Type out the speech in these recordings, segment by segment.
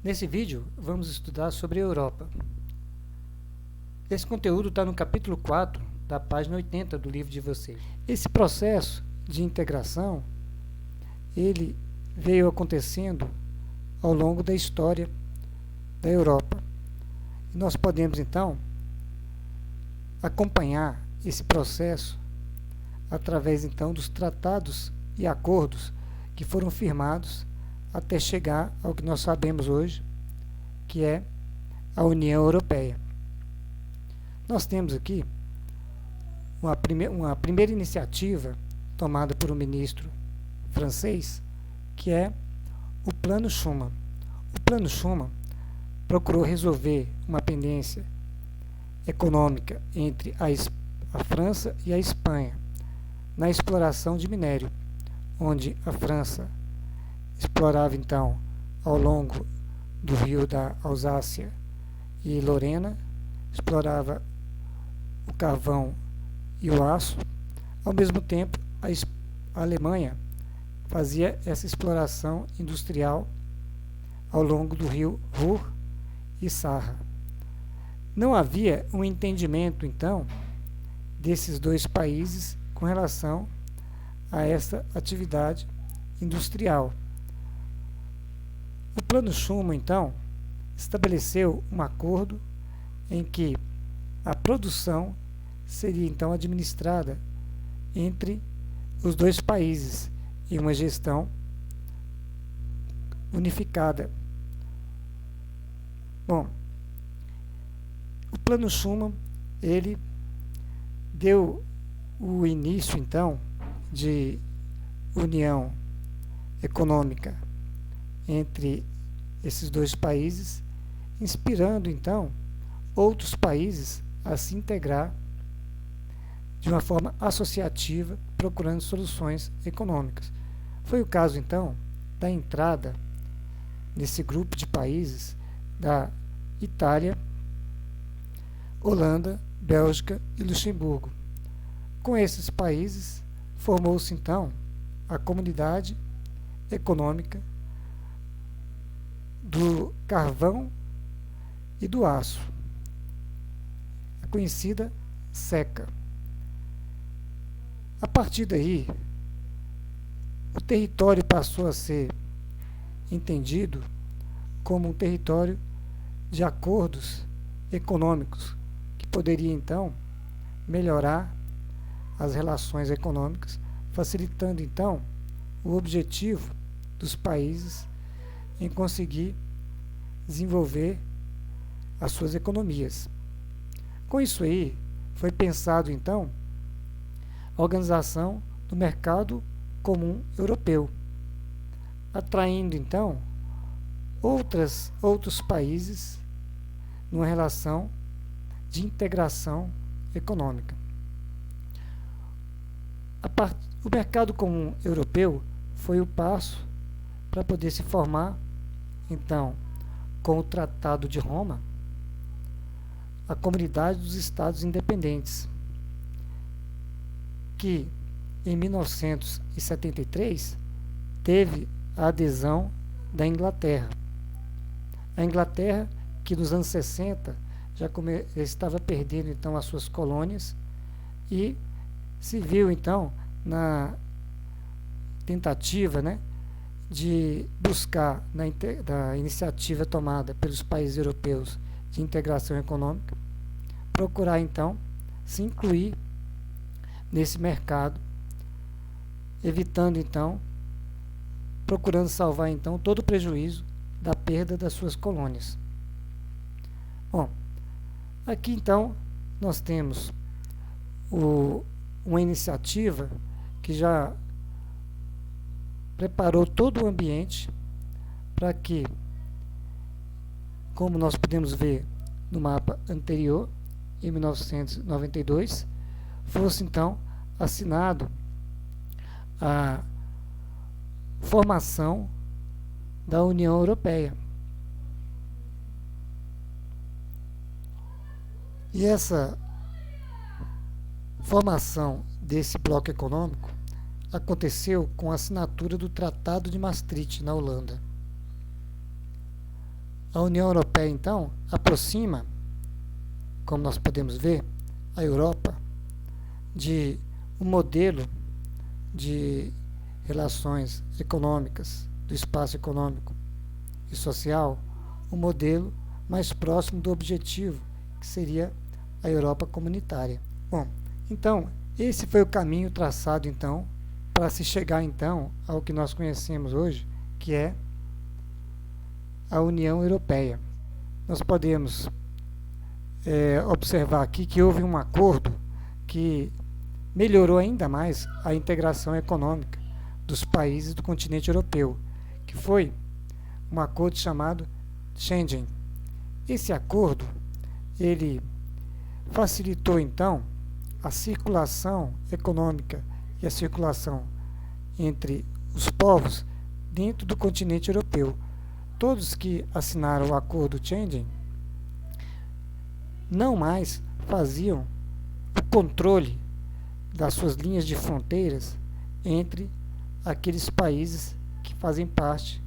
Nesse vídeo, vamos estudar sobre a Europa. Esse conteúdo está no capítulo 4, da página 80 do livro de vocês. Esse processo de integração, ele veio acontecendo ao longo da história da Europa. E nós podemos, então, acompanhar esse processo através, então, dos tratados e acordos que foram firmados até chegar ao que nós sabemos hoje, que é a União Europeia. Nós temos aqui uma primeira iniciativa tomada por um ministro francês, que é o Plano Schuman. O Plano Schuman procurou resolver uma pendência econômica entre a França e a Espanha na exploração de minério, onde a França explorava então ao longo do rio da Alsácia e Lorena, explorava o carvão e o aço. Ao mesmo tempo, a Alemanha fazia essa exploração industrial ao longo do rio Ruhr e Saar. Não havia um entendimento, então, desses dois países com relação a essa atividade industrial. O Plano Schuman, então, estabeleceu um acordo em que a produção seria, então, administrada entre os dois países em uma gestão unificada. Bom, o Plano Schuman, ele deu o início, então, de união econômica entre esses dois países, inspirando, então, outros países a se integrar de uma forma associativa, procurando soluções econômicas. Foi o caso, então, da entrada nesse grupo de países da Itália, Holanda, Bélgica e Luxemburgo. Com esses países, formou-se, então, a Comunidade Econômica do Carvão e do Aço, a conhecida CECA. A partir daí, o território passou a ser entendido como um território de acordos econômicos que poderia, então, melhorar as relações econômicas, facilitando, então, o objetivo dos países em conseguir desenvolver as suas economias. Com isso aí, foi pensado, então, a organização do mercado comum europeu, atraindo, então, outros países numa relação de integração econômica. O mercado comum europeu foi o passo para poder se formar, então, com o Tratado de Roma, a Comunidade dos Estados Independentes, que em 1973 teve a adesão da Inglaterra. A Inglaterra, que nos anos 60 já estava perdendo, então, as suas colônias e se viu, então, na tentativa, de buscar, da iniciativa tomada pelos países europeus de integração econômica, procurar, então, se incluir nesse mercado, evitando, então, procurando salvar, então, todo o prejuízo da perda das suas colônias. Bom, aqui, então, nós temos uma iniciativa que já preparou todo o ambiente para que, como nós podemos ver no mapa anterior, em 1992, fosse, então, assinado a formação da União Europeia. E essa formação desse bloco econômico aconteceu com a assinatura do Tratado de Maastricht, na Holanda. A União Europeia, então, aproxima, como nós podemos ver, a Europa de um modelo de relações econômicas, do espaço econômico e social, um modelo mais próximo do objetivo, que seria a Europa comunitária. Bom, então, esse foi o caminho traçado, então, para se chegar, então, ao que nós conhecemos hoje, que é a União Europeia. Nós podemos observar aqui que houve um acordo que melhorou ainda mais a integração econômica dos países do continente europeu, que foi um acordo chamado Schengen. Esse acordo, ele facilitou então a circulação econômica e a circulação entre os povos dentro do continente europeu. Todos que assinaram o acordo Schengen não mais faziam o controle das suas linhas de fronteiras entre aqueles países que fazem parte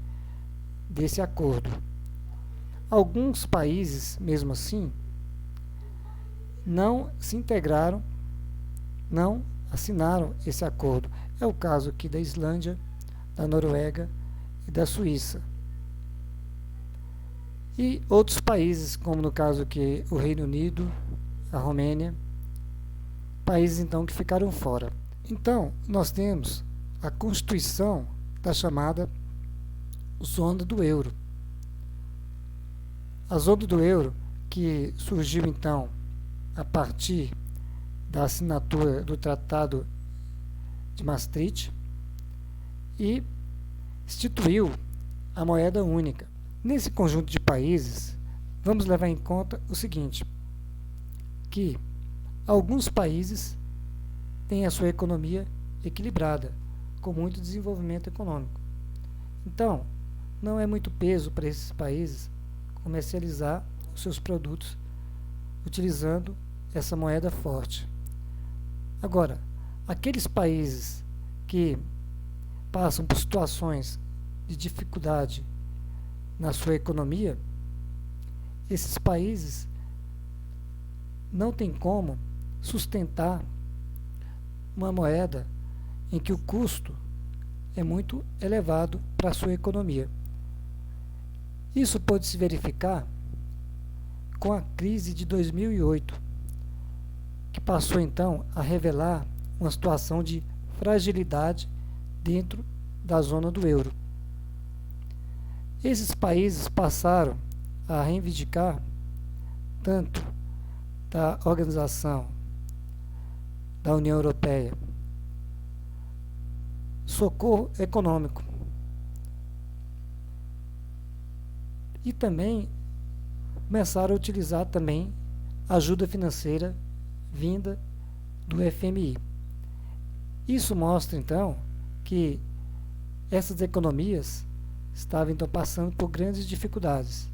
desse acordo. Alguns países, mesmo assim, não se integraram, não assinaram esse acordo. É o caso aqui da Islândia, da Noruega e da Suíça. E outros países, como no caso aqui o Reino Unido, a Romênia, países então que ficaram fora. Então, nós temos a constituição da chamada zona do euro. A zona do euro, que surgiu então a partir da assinatura do Tratado de Maastricht e instituiu a moeda única. Nesse conjunto de países, vamos levar em conta o seguinte, que alguns países têm a sua economia equilibrada, com muito desenvolvimento econômico. Então, não é muito peso para esses países comercializar os seus produtos utilizando essa moeda forte. Agora, aqueles países que passam por situações de dificuldade na sua economia, esses países não têm como sustentar uma moeda em que o custo é muito elevado para a sua economia. Isso pode se verificar com a crise de 2008, que passou então a revelar uma situação de fragilidade dentro da zona do euro. Esses países passaram a reivindicar tanto da Organização da União Europeia socorro econômico e também começaram a utilizar também ajuda financeira vinda do FMI. Isso mostra então que essas economias estavam então passando por grandes dificuldades.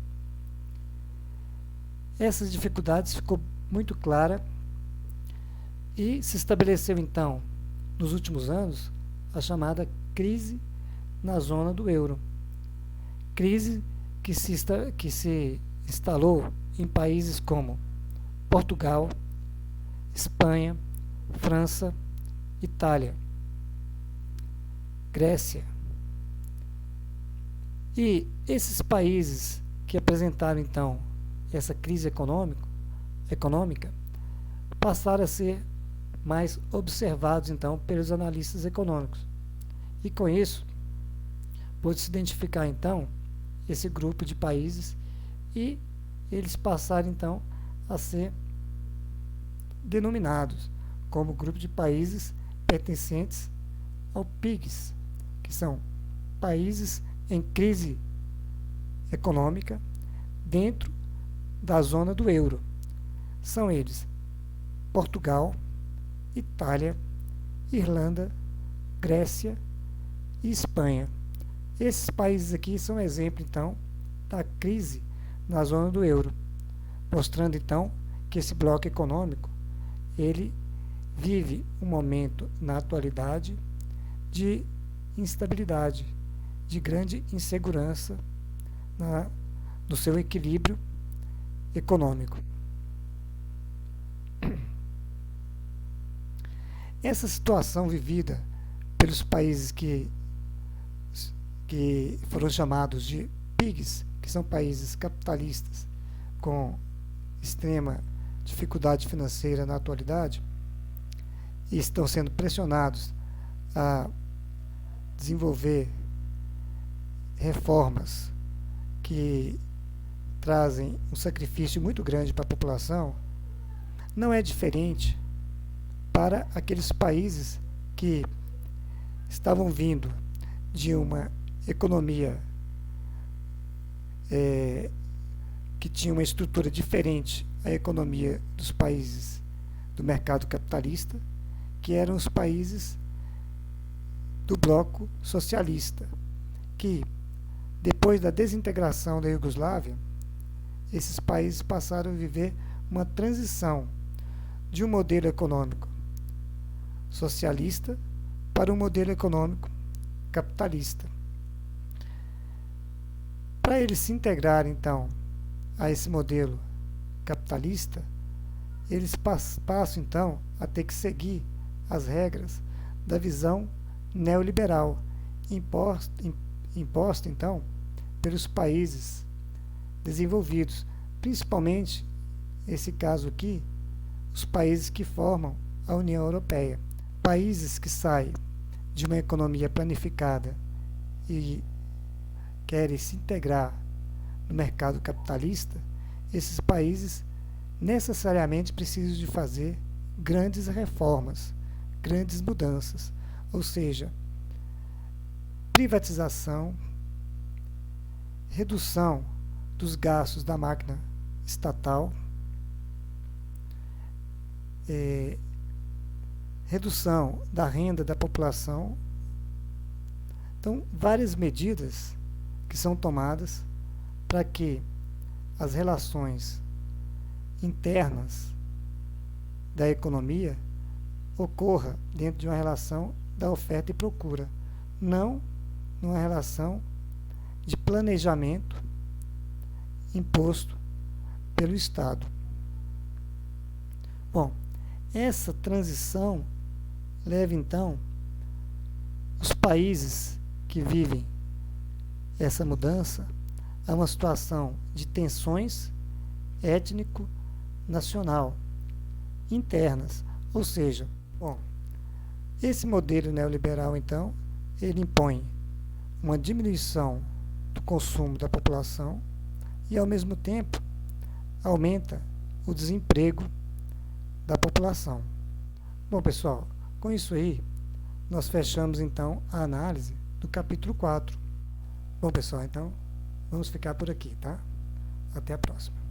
Essas dificuldades ficou muito clara e se estabeleceu então nos últimos anos a chamada crise na zona do euro. Crise que se instalou em países como Portugal, Espanha, França, Itália, Grécia. E esses países que apresentaram então essa crise econômica passaram a ser mais observados então pelos analistas econômicos. E com isso, pôde-se identificar então esse grupo de países e eles passaram então a ser denominados como grupo de países pertencentes ao PIGS, que são países em crise econômica dentro da zona do euro. São eles Portugal, Itália, Irlanda, Grécia e Espanha. Esses países aqui são exemplo, então, da crise na zona do euro, mostrando, então, que esse bloco econômico, ele vive um momento, na atualidade, de instabilidade, de grande insegurança no seu equilíbrio econômico. Essa situação vivida pelos países que foram chamados de PIGs, que são países capitalistas com extrema dificuldade financeira na atualidade, e estão sendo pressionados a desenvolver reformas que trazem um sacrifício muito grande para a população, não é diferente para aqueles países que estavam vindo de uma economia que tinha uma estrutura diferente à economia dos países do mercado capitalista, que eram os países do bloco socialista, que depois da desintegração da Iugoslávia, esses países passaram a viver uma transição de um modelo econômico socialista para um modelo econômico capitalista. Para eles se integrarem, então, a esse modelo capitalista, eles passam, então, a ter que seguir as regras da visão neoliberal imposta, então, pelos países desenvolvidos, principalmente, nesse caso aqui, os países que formam a União Europeia. Países que saem de uma economia planificada e querem se integrar no mercado capitalista, esses países necessariamente precisam de fazer grandes reformas, grandes mudanças, ou seja, privatização, redução dos gastos da máquina estatal, redução da renda da população. Então, várias medidas que são tomadas para que as relações internas da economia ocorra dentro de uma relação da oferta e procura, não numa relação de planejamento imposto pelo Estado. Bom, essa transição leva então os países que vivem essa mudança a uma situação de tensões étnico-nacional internas, ou seja, bom, esse modelo neoliberal então ele impõe uma diminuição do consumo da população e ao mesmo tempo aumenta o desemprego da população. Bom, pessoal, com isso aí nós fechamos então a análise do capítulo 4. Bom, pessoal, então vamos ficar por aqui, tá? Até a próxima.